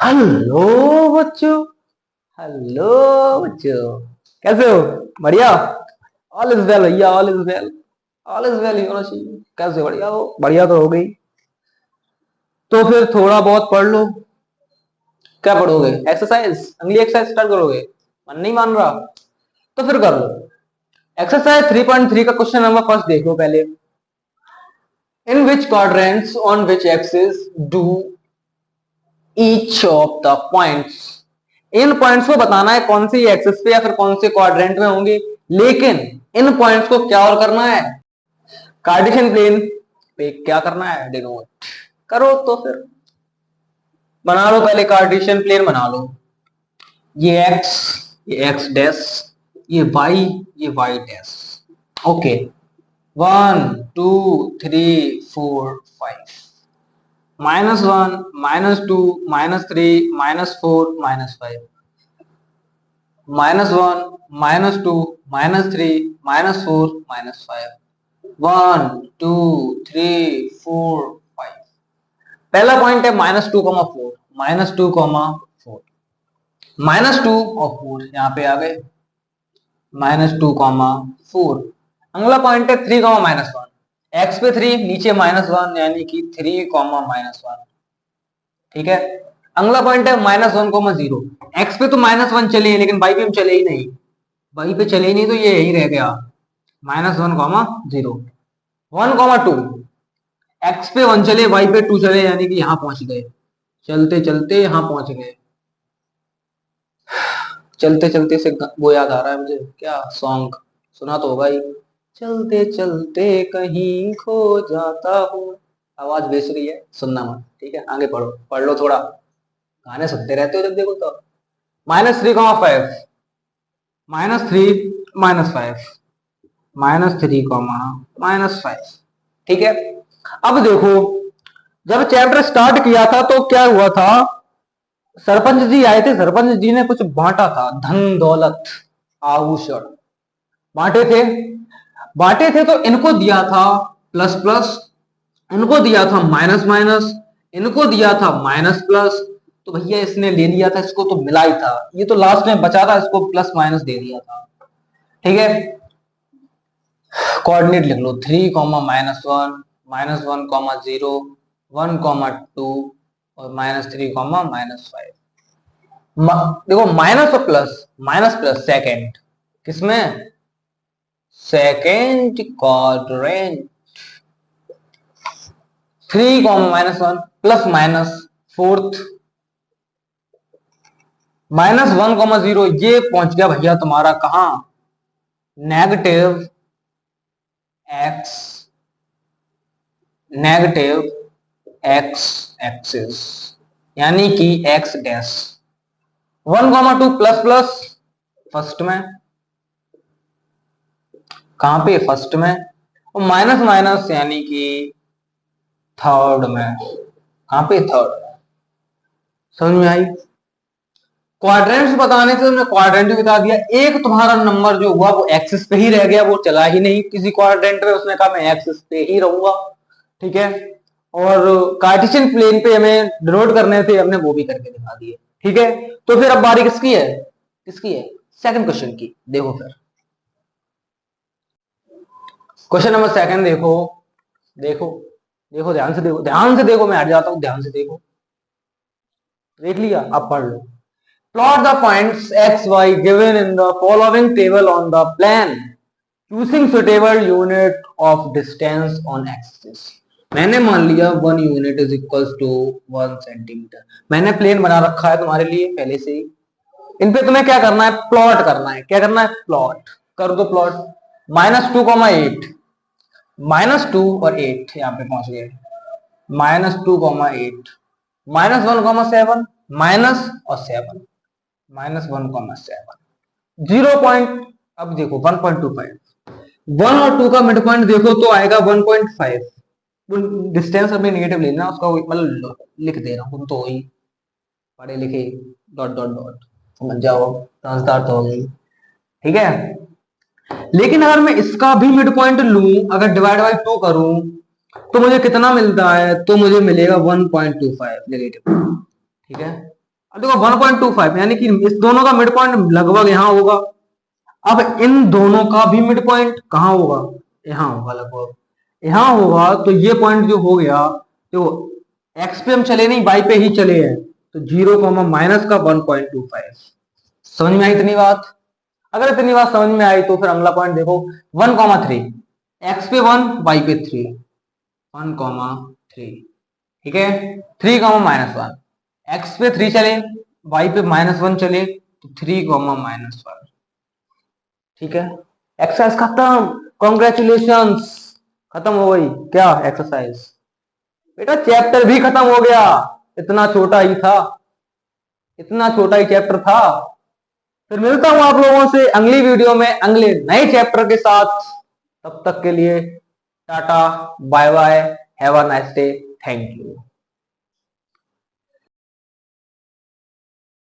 Hello बच्चों। Hello बच्चों, कैसे हो? बढ़िया। ऑल इज वेल भैया, all is well. All is well ही होना चाहिए। कैसे बढ़िया हो? बढ़िया तो हो गई। तो फिर थोड़ा बहुत पढ़ लो। क्या पढ़ोगे? एक्सरसाइज, अगली एक्सरसाइज स्टार्ट करोगे? मन नहीं मान रहा तो फिर कर लो। एक्सरसाइज 3.3 का क्वेश्चन नंबर फर्स्ट देखो पहले। इन विच quadrants on which axis do each of the points. In points को बताना है कौन सी एक्सिस पे या फिर कौन से क्वाड्रेंट में होंगे, लेकिन इन पॉइंट्स को क्या और करना है? कार्टेशियन प्लेन पे क्या करना है? डिनोट करो। तो फिर बना लो, पहले कार्टेशियन प्लेन बना लो। ये एक्स डैश, ये वाई, ये वाई डैश। ओके, 1 2 3 4 5, -1 -2 -3 -4 -5, -1 -2 -3 -4 -5, 1 2 3 4 5। पहला पॉइंट है -2, 4, -2, 4, -2 और 4 यहाँ पे आ गए, -2, 4। अगला पॉइंट है 3, -1। एक्स पे 3, नीचे -1 यानी कि 3, -1। ठीक है। अगला पॉइंट है -1, 0। एक्स पे तो -1 चले लेकिन वाई पे चले ही नहीं। वाई पे चले ही नहीं तो ये यही रह गया, -1, 0। 1, 2, एक्स पे 1 चले, वाई पे 2 चले यानी कि यहां पहुंच गए। चलते चलते यहां पहुंच गए। चलते चलते से वो याद आ रहा है मुझे, क्या सॉन्ग सुना तो होगा ही। चलते चलते कहीं खो जाता हूँ। आवाज बेच रही है, सुनना मत। ठीक है, आगे पढ़ो, पढ़ लो थोड़ा। गाने सुनते रहते हो जब देखो तो। -3, 5, -3, -5, -3, -5। ठीक है। अब देखो, जब चैप्टर स्टार्ट किया था तो क्या हुआ था? सरपंच जी आए थे, सरपंच जी ने कुछ बांटा था, धन दौलत आभूषण बांटे थे तो इनको दिया था प्लस प्लस, इनको दिया था माइनस माइनस, इनको दिया था माइनस प्लस। तो भैया इसने ले लिया था, इसको तो मिला ही था, ये तो लास्ट में बचा था, इसको प्लस माइनस दे दिया था। ठीक है। कोऑर्डिनेट लिख लो, 3, -1, -1, 0, 1, 2 और -3, -5। देखो माइनस और प्लस, माइनस प्लस सेकेंड किसमें? Second quadrant. 3, -1 plus minus fourth, -1, 0 ये पहुंच गया भैया तुम्हारा कहां? Negative x, negative x axis यानी कि x dash. 1, 2 plus plus first में, कहां पे? फर्स्ट में। और माइनस माइनस यानी कि थर्ड में। कहां पे? थर्ड में। समझ में आई? क्वाड्रेंट्स बताने से तुमने क्वाड्रेंट भी बता दिया। एक तुम्हारा नंबर जो हुआ वो एक्सिस पे ही रह गया, वो चला ही नहीं किसी क्वाड्रेंट में, उसने कहा मैं एक्सिस पे ही रहूंगा। ठीक है। और कार्टेशियन प्लेन पे हमें डिनोट करने थे, हमने वो भी करके दिखा दिए। ठीक है। तो फिर अब बारी किसकी है? किसकी है? सेकंड क्वेश्चन की। देखो फिर क्वेश्चन नंबर सेकंड देखो। देखो देखो ध्यान से देखो, ध्यान से देखो, मैं हट जाता हूं, ध्यान से देखो। देख लिया? अब पढ़ लो। Plot the points x, y given in the following table on the plan, choosing suitable unit of distance on axis। मैंने मान लिया 1 unit is equal to 1 centimetre. मैंने प्लेन बना रखा है तुम्हारे लिए पहले से ही। इन पे तुम्हें क्या करना है? प्लॉट करना है। क्या करना है? प्लॉट कर दो। प्लॉट -2, 8, -2 और 8 यहाँ पे पहुंच गए। -2, 8, -1, 7, माइनस और 7, -1, 7, 0 पॉइंट। अब देखो 1.25, 1 और 2 का मिड पॉइंट देखो तो आएगा 1.5। डिस्टेंस अपने नेगेटिव लेना, उसका मतलब लिख दे रहा हूं, तुम तो वही पढ़े लिखे, डॉट डॉट डॉट समझ जाओ, समझदार तो हो गई। ठीक है। लेकिन अगर मैं इसका भी मिड पॉइंट लूं, अगर डिवाइड बाई 2 करूं तो मुझे कितना मिलता है? तो मुझे मिलेगा 1.25 नेगेटिव। ठीक है। अब देखो 1.25 यानी कि इस दोनों का मिड पॉइंट लगभग यहाँ होगा। अब इन दोनों का भी मिड पॉइंट कहाँ होगा, यहाँ होगा, लगभग यहाँ होगा। तो ये पॉइंट जो हो गया, तो एक्स पे हम चले नहीं, वाई पे ही चले हैं, तो 0 माइनस का 1.25। समझ में आई इतनी बात? अगर इतनी बात समझ में आई तो फिर अगला पॉइंट देखो 1,3, एक्स पे 1 वाई पे 3, 1,3, ठीक है। 3,-1, एक्स पे 3 चले, वाई पे -1 चले, तो 3,-1, ठीक है। एक्सरसाइज खत्म, कॉन्ग्रेचुलेशंस, खत्म हो गई क्या एक्सरसाइज? बेटा चैप्टर भी खत्म हो गया, इतना छोटा ही था, इतना छोटा ही चैप्टर था। फिर मिलता हूं आप लोगों से अगली वीडियो में अगले नए चैप्टर के साथ। तब तक के लिए टाटा, bye bye, have a nice day, thank you.